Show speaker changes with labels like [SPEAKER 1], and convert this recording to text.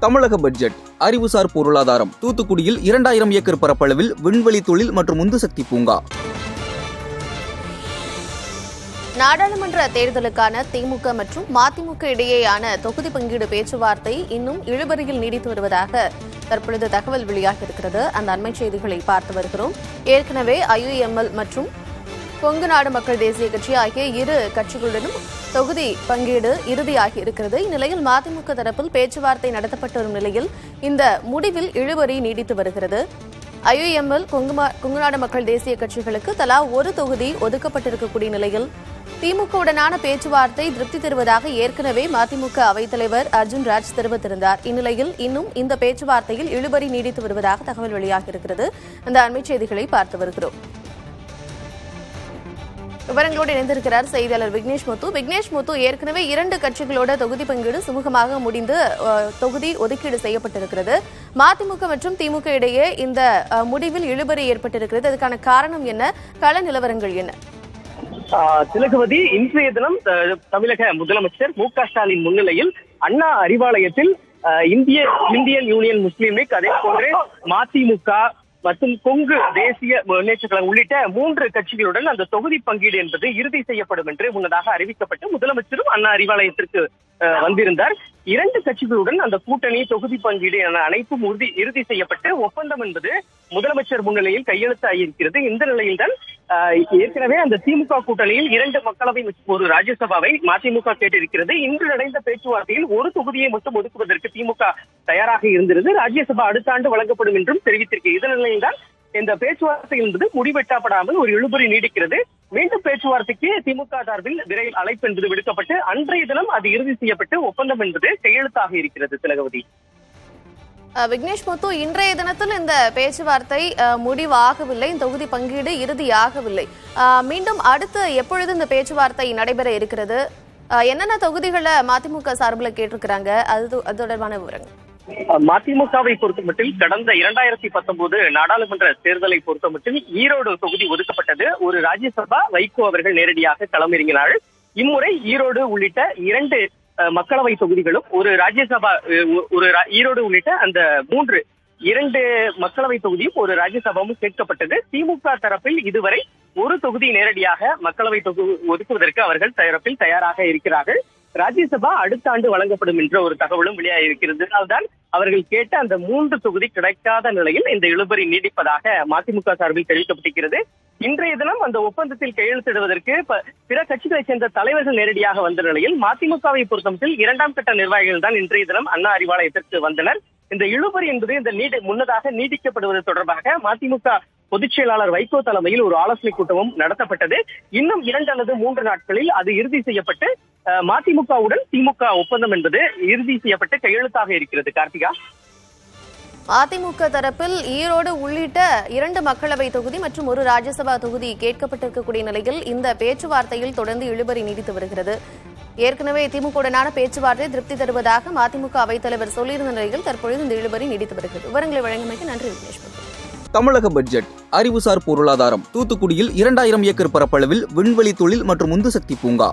[SPEAKER 1] தமிழக பட்ஜெட் அறிவுசார் பொருளாதாரம். தூத்துக்குடியில் 2000 ஏக்கர் பரப்பளவில் விண்வெளி தொழில் மற்றும் உந்துசக்தி பூங்கா.
[SPEAKER 2] நாடாளுமன்ற தேர்தலுக்கான திமுக மற்றும் மதிமுக இடையேயான தொகுதி பங்கீடு பேச்சுவார்த்தை இன்னும் இழுபறியில் நீடித்து வருவதாக தற்பொழுது தகவல் வெளியாகியிருக்கிறது. அந்த அண்மை செய்திகளை பார்த்து வருகிறோம். ஏற்கனவே IUML மற்றும் கொங்கு நாடு மக்கள் தேசிய கட்சி ஆகிய இரு கட்சிகளுடனும் தொகுதி பங்கீடு இறுதியாகி இருக்கிறது. இந்நிலையில் மதிமுக தரப்பில் பேச்சுவார்த்தை நடத்தப்பட்டு வரும் நிலையில் இந்த முடிவில் இழுபறி நீடித்து வருகிறது. IUML கொங்கு நாடு மக்கள் தேசிய கட்சிகளுக்கு தலா ஒரு தொகுதி ஒதுக்கப்பட்டிருக்கக்கூடிய நிலையில் திமுகவுடனான பேச்சுவார்த்தை திருப்தி தருவதாக ஏற்கனவே மதிமுக அவைத்தலைவர் அர்ஜுன் ராஜ் தெரிவித்திருந்தார். இந்நிலையில் இன்னும் இந்த பேச்சுவார்த்தையில் இழுபறி நீடித்து வருவதாக தகவல் வெளியாகியிருக்கிறது. அந்த அண்மை செய்திகளை பார்த்து வருகிறோம். விவரங்களோடு இணைந்திருக்கிறார் செய்தியாளர் விக்னேஷ் முத்து. ஏற்கனவே 2 கட்சிகளோட தொகுதி பங்கீடு சுமூகமாக முடிந்து தொகுதி ஒதுக்கீடு செய்யப்பட்டிருக்கிறது. மதிமுக மற்றும் திமுக இடையே இந்த முடிவில் இழுபறி ஏற்பட்டிருக்கிறது. அதுக்கான காரணம் என்ன? கள நிலவரங்கள் என்ன?
[SPEAKER 3] திலகவதி, இன்றைய தினம் தமிழக முதலமைச்சர் MK ஸ்டாலின் முன்னிலையில் அண்ணா அறிவாலயத்தில் இந்தியன் யூனியன் முஸ்லீம் லீக், அதே போன்று மதிமுக மற்றும் கொங்கு தேசிய முன்னேற்ற கழகம் உள்ளிட்ட 3 கட்சிகளுடன் அந்த தொகுதி பங்கீடு என்பது இறுதி செய்யப்படும் என்று முன்னதாக அறிவிக்கப்பட்டு முதலமைச்சரும் அண்ணா அறிவாலயத்திற்கு வந்திருந்தார். 2 கட்சிகளுடன் அந்த கூட்டணி தொகுதி பங்கீடு என அனைத்தும் இறுதி செய்யப்பட்டு ஒப்பந்தம் என்பது முதலமைச்சர் முன்னிலையில் கையெழுத்தாகியிருக்கிறது. இந்த நிலையில்தான் ஏற்கனவே அந்த திமுக கூட்டணியில் 2 மக்களவை மற்றும் ஒரு ராஜ்யசபாவை மதிமுக கேட்டிருக்கிறது. இன்று நடந்த பேச்சுவார்த்தையில் ஒரு தொகுதியை மட்டும் ஒதுக்குவதற்கு திமுக தயாராக இருந்தது. ராஜ்யசபா அடுத்த ஆண்டு வழங்கப்படும் என்றும் தெரிவித்திருக்கிறது. இதன் நிலையில்தான் இந்த பேச்சுவார்த்தை என்பது முடிவெட்டப்படாமல் ஒரு இழுபறி நீடிக்கிறது. மீண்டும் பேச்சுவார்த்தைக்கு திமுக சார்பில் விரைவில் அழைப்பு என்பது விடுக்கப்பட்டு அன்றைய தினம் அது இறுதி செய்யப்பட்டு ஒப்பந்தம் என்பது கையெழுத்தாக இருக்கிறது. திலகவதி,
[SPEAKER 2] விக்னேஷ் முத்து, இன்றைய தினத்தில் இந்த பேச்சுவார்த்தை முடிவாகவில்லை, இந்த தொகுதி பங்கீடு இறுதியாகவில்லை. மீண்டும் அடுத்து எப்பொழுது இந்த பேச்சுவார்த்தை நடைபெற இருக்கிறது? என்னென்ன தொகுதிகளை மதிமுக சார்பில் கேட்டிருக்கிறாங்க? அது தொடர்பான விவரங்கள்.
[SPEAKER 3] மதிமுகவை பொறுத்தமட்டில் கடந்த 2019 நாடாளுமன்ற தேர்தலை பொறுத்தமட்டில் ஈரோடு தொகுதி ஒதுக்கப்பட்டது. ஒரு ராஜ்யசபா வைகோ அவர்கள் நேரடியாக களமிறங்கினார். இம்முறை ஈரோடு உள்ளிட்ட 2 மக்களவை தொகுதிகளும் ஒரு ராஜ்யசபா ஈரோடு உள்ளிட்ட அந்த 2 மக்களவை தொகுதியும் ஒரு ராஜ்யசபாவும் கேட்கப்பட்டது. திமுக தரப்பில் இதுவரை ஒரு தொகுதி நேரடியாக மக்களவை ஒதுக்குவதற்கு அவர்கள் தரப்பில் தயாராக இருக்கிறார்கள். ராஜ்யசபா அடுத்த ஆண்டு வழங்கப்படும் என்ற ஒரு தகவலும் வெளியாகியிருக்கிறது. அதனால்தான் அவர்கள் கேட்ட அந்த 3 தொகுதி கிடைக்காத நிலையில் இந்த இழுபறி நீடிப்பதாக மதிமுக சார்பில் தெரிவிக்கப்பட்டிருக்கிறது. இன்றைய தினம் அந்த ஒப்பந்தத்தில் கையெழுத்திடுவதற்கு பிற கட்சிகளைச் சேர்ந்த தலைவர்கள் நேரடியாக வந்த நிலையில் மதிமுகவை பொறுத்தமட்டில் 2ஆம் கட்ட நிர்வாகிகள் தான் இன்றைய தினம் அண்ணா அறிவாலயத்திற்கு வந்தனர். இந்த இழுபறி என்பது இந்த முன்னதாக நீடிக்கப்படுவது தொடர்பாக மதிமுக பொதுச் செயலாளர் வைகோ தலைமையில் ஒரு ஆலோசனை கூட்டமும் நடத்தப்பட்டது. இன்னும் 2 அல்லது 3 நாட்களில் அது இறுதி செய்யப்பட்டு மதிமுகவுடன் திமுக ஒப்பந்தம் என்பது இறுதி செய்யப்பட்டு கையெழுத்தாக இருக்கிறது. கார்த்திகா,
[SPEAKER 2] அதிமுக தரப்பில் ஈரோடு உள்ளிட்ட 2 மக்களவை தொகுதி மற்றும் ஒரு ராஜ்யசபா தொகுதி கேட்கப்பட்டிருக்கக்கூடிய நிலையில் இந்த பேச்சுவார்த்தையில் தொடர்ந்து இழுபறி நீடித்து வருகிறது. ஏற்கனவே திமுகவுடனான பேச்சுவார்த்தை திருப்தி தருவதாக மதிமுக அவைத்தலைவர் சொல்லியிருந்த நிலையில் தற்பொழுது இந்த இழுபறி நீடித்து வருகிறது. விவரங்களை வழங்கியமைக்கு நன்றி விக்னேஷ்.
[SPEAKER 1] தமிழக பட்ஜெட் அறிவுசார் பொருளாதாரம். தூத்துக்குடியில் 2000 ஏக்கர் பரப்பளவில் விண்வெளி தொழில் மற்றும் உந்துசக்தி பூங்கா.